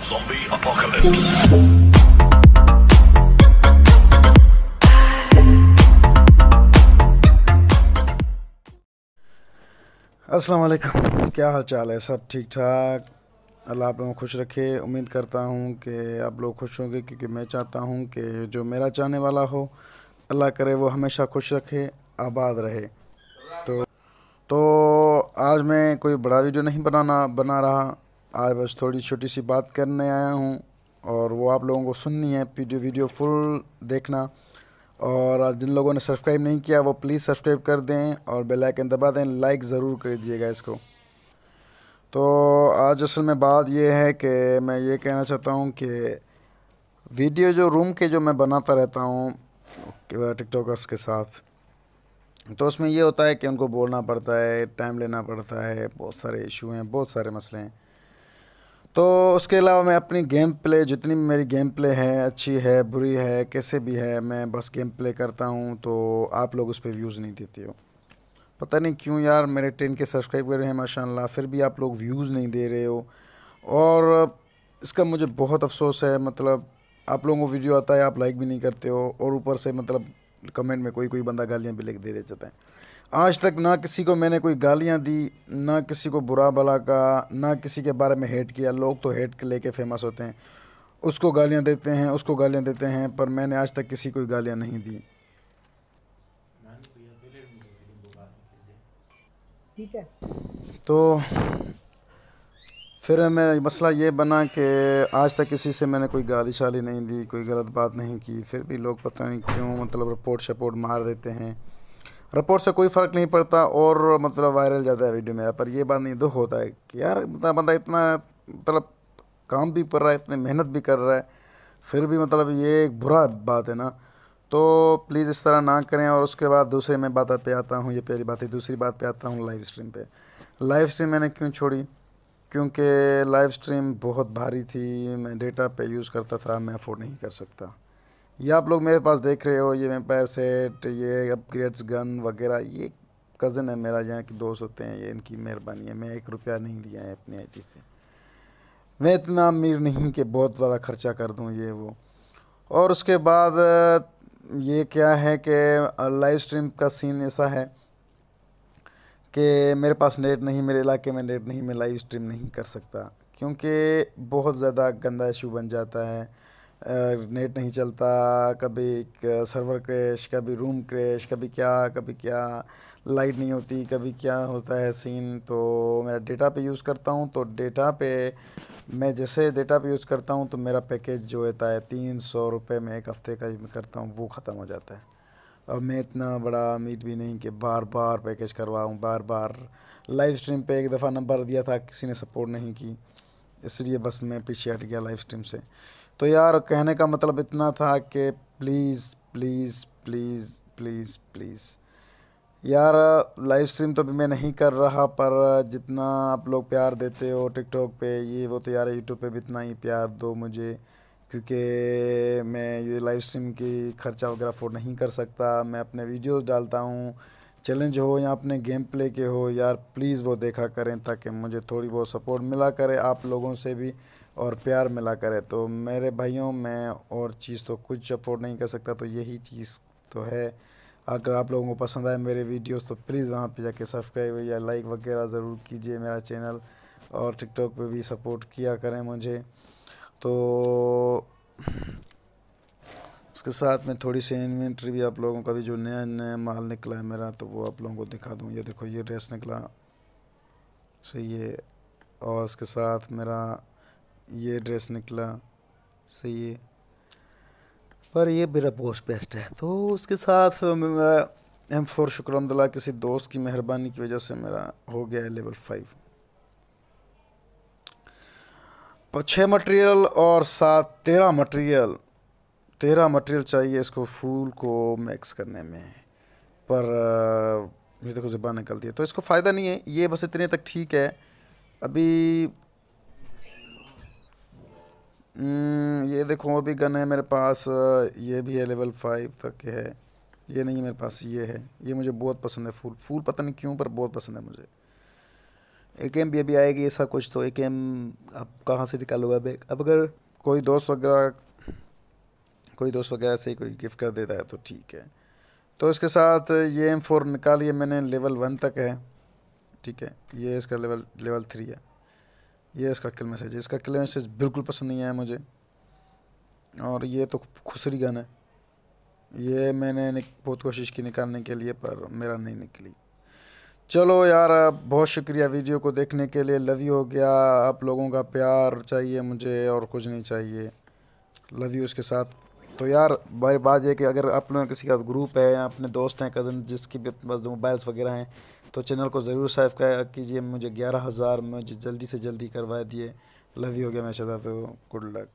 Zombie apocalypse. अस्सलाम वालेकुम, क्या हाल चाल है? सब ठीक ठाक। अल्लाह आप लोगों को खुश रखे। उम्मीद करता हूँ कि आप लोग खुश होंगे, क्योंकि मैं चाहता हूँ कि जो मेरा चाहने वाला हो, अल्लाह करे वो हमेशा खुश रखे, आबाद रहे। तो आज मैं कोई बड़ा वीडियो नहीं बना रहा। आज बस थोड़ी छोटी सी बात करने आया हूँ, और वो आप लोगों को सुननी है। वीडियो फुल देखना। और जिन लोगों ने सब्सक्राइब नहीं किया वो प्लीज़ सब्सक्राइब कर दें और बेल आइकन दबा दें। लाइक ज़रूर कर दीजिएगा इसको। तो आज असल में बात ये है कि मैं ये कहना चाहता हूँ कि वीडियो जो रूम के जो मैं बनाता रहता हूँ टिकटॉकर्स के साथ, तो उसमें ये होता है कि उनको बोलना पड़ता है, टाइम लेना पड़ता है, बहुत सारे इशू हैं, बहुत सारे मसले हैं। तो उसके अलावा मैं अपनी गेम प्ले, जितनी भी मेरी गेम प्ले है, अच्छी है बुरी है कैसे भी है, मैं बस गेम प्ले करता हूँ। तो आप लोग उस पर व्यूज़ नहीं देते हो, पता नहीं क्यों यार। मेरे 10 के सब्सक्राइबर हैं माशाल्लाह, फिर भी आप लोग व्यूज़ नहीं दे रहे हो, और इसका मुझे बहुत अफसोस है। मतलब आप लोगों को वीडियो आता है, आप लाइक भी नहीं करते हो, और ऊपर से मतलब कमेंट में कोई कोई बंदा गालियाँ भी लिख दे देता है। आज तक ना किसी को मैंने कोई गालियाँ दी, ना किसी को बुरा भला का, ना किसी के बारे में हेट किया। लोग तो हेट के लेके फेमस होते हैं, उसको गालियाँ देते हैं, उसको गालियाँ देते हैं, पर मैंने आज तक किसी को गालियाँ नहीं दी। ठीक है। तो फिर मैं मसला ये बना कि आज तक किसी से मैंने कोई गाली शाली नहीं दी, कोई गलत बात नहीं की, फिर भी लोग पता नहीं क्यों मतलब रिपोर्ट शपोर्ट मार देते हैं। रिपोर्ट से कोई फ़र्क नहीं पड़ता, और मतलब वायरल जाता है वीडियो मेरा। पर ये बात नहीं दुख होता है कि यार मतलब बंदा इतना मतलब काम भी कर रहा है, इतनी मेहनत भी कर रहा है, फिर भी मतलब ये एक बुरा बात है ना। तो प्लीज़ इस तरह ना करें। और उसके बाद दूसरे मैं बात पे आता हूँ, ये पहली बात है। दूसरी बात पे आता हूँ लाइव स्ट्रीम पे। लाइव स्ट्रीम मैंने क्यों छोड़ी? क्योंकि लाइव स्ट्रीम बहुत भारी थी, मैं डेटा पे यूज़ करता था, मैं अफोर्ड नहीं कर सकता। ये आप लोग मेरे पास देख रहे हो, ये वेम्पायर सेट, ये अपग्रेड्स गन वगैरह, ये कज़न है मेरा, यहाँ के दोस्त होते हैं, ये इनकी मेहरबानी है। मैं 1 रुपया नहीं लिया है अपनी आईडी से। मैं इतना अमीर नहीं कि बहुत बड़ा ख़र्चा कर दूँ ये वो। और उसके बाद ये क्या है कि लाइव स्ट्रीम का सीन ऐसा है कि मेरे पास नेट नहीं, मेरे इलाके में नेट नहीं, मैं लाइव स्ट्रीम नहीं कर सकता, क्योंकि बहुत ज़्यादा गंदा इशू बन जाता है। नेट नहीं चलता, कभी सर्वर क्रैश, कभी रूम क्रैश, कभी क्या, लाइट नहीं होती, कभी क्या होता है सीन। तो मेरा डेटा पे यूज़ करता हूँ, तो डेटा पे मैं जैसे डेटा पे यूज़ करता हूँ तो मेरा पैकेज जो होता है 300 रुपये में 1 हफ़्ते का मैं करता हूँ, वो ख़त्म हो जाता है। अब मैं इतना बड़ा अमीर भी नहीं कि बार बार पैकेज करवाऊँ, बार बार। लाइव स्ट्रीम पे एक दफ़ा नंबर दिया था, किसी ने सपोर्ट नहीं की, इसलिए बस मैं पीछे हट गया लाइव स्ट्रीम से। तो यार कहने का मतलब इतना था कि please please please please please यार, लाइव स्ट्रीम तो भी मैं नहीं कर रहा, पर जितना आप लोग प्यार देते हो टिकटॉक पे ये वो, तो यार यूट्यूब पे भी इतना ही प्यार दो मुझे, क्योंकि मैं ये लाइव स्ट्रीम की खर्चा वगैरह अफोर्ड नहीं कर सकता। मैं अपने वीडियोस डालता हूँ, चैलेंज हो या अपने गेम प्ले के हो, यार प्लीज़ वो देखा करें, ताकि मुझे थोड़ी बहुत सपोर्ट मिला करे आप लोगों से भी, और प्यार मिला करे। तो मेरे भाइयों, मैं और चीज़ तो कुछ अफोर्ड नहीं कर सकता, तो यही चीज़ तो है। अगर आप लोगों को पसंद आए मेरे वीडियोस तो प्लीज़ वहाँ पे जाके सब्सक्राइब या लाइक वगैरह ज़रूर कीजिए मेरा चैनल, और टिकटॉक पे भी सपोर्ट किया करें मुझे। तो उसके साथ में थोड़ी सी इन्वेंट्री भी आप लोगों का भी, जो नया नया माल निकला है मेरा, तो वो आप लोगों को दिखा दूँ। ये देखो, ये ड्रेस निकला, सही है। और उसके साथ मेरा ये ड्रेस निकला, सही है, पर ये मेरा बहुत बेस्ट है। तो उसके साथ M4 शुक्र अल्हम्दुलिल्लाह किसी दोस्त की मेहरबानी की वजह से मेरा हो गया है लेवल 5। 6 मटेरियल और 7 13 मटेरियल चाहिए इसको फूल को मैक्स करने में। पर ये देखो ज़बान निकलती है, तो इसको फ़ायदा नहीं है, ये बस इतने तक ठीक है अभी। ये देखो और भी गन है मेरे पास, ये भी है लेवल 5 तक है। ये नहीं मेरे पास, ये है, ये मुझे बहुत पसंद है। फूल पता नहीं क्यों पर बहुत पसंद है मुझे। AKM भी अभी आएगी ऐसा कुछ, तो AKM अब कहाँ से निकालूंगा बैग। अब अगर कोई दोस्त वगैरह से कोई गिफ्ट कर देता है तो ठीक है। तो इसके साथ ये M4 निकालिए मैंने, लेवल 1 तक है, ठीक है। ये इसका लेवल 3 है। ये इसका किल मैसेज, इसका किल मैसेज बिल्कुल पसंद नहीं आया मुझे। और ये तो खुसरी गन है, ये मैंने बहुत कोशिश की निकालने के लिए पर मेरा नहीं निकली। चलो यार, बहुत शुक्रिया वीडियो को देखने के लिए। लव यू हो गया, आप लोगों का प्यार चाहिए मुझे और कुछ नहीं चाहिए। लव यू इसके साथ। तो यार बारी बात ये कि अगर आप लोगों का किसी का ग्रुप है या अपने दोस्त हैं, कज़न, जिसकी भी पास मोबाइल्स वगैरह हैं, तो चैनल को ज़रूर सब्सक्राइब कीजिए। मुझे 11,000 मुझे जल्दी से जल्दी करवा दिए। लव यू हो गया मैं चाहता, तो गुड लक।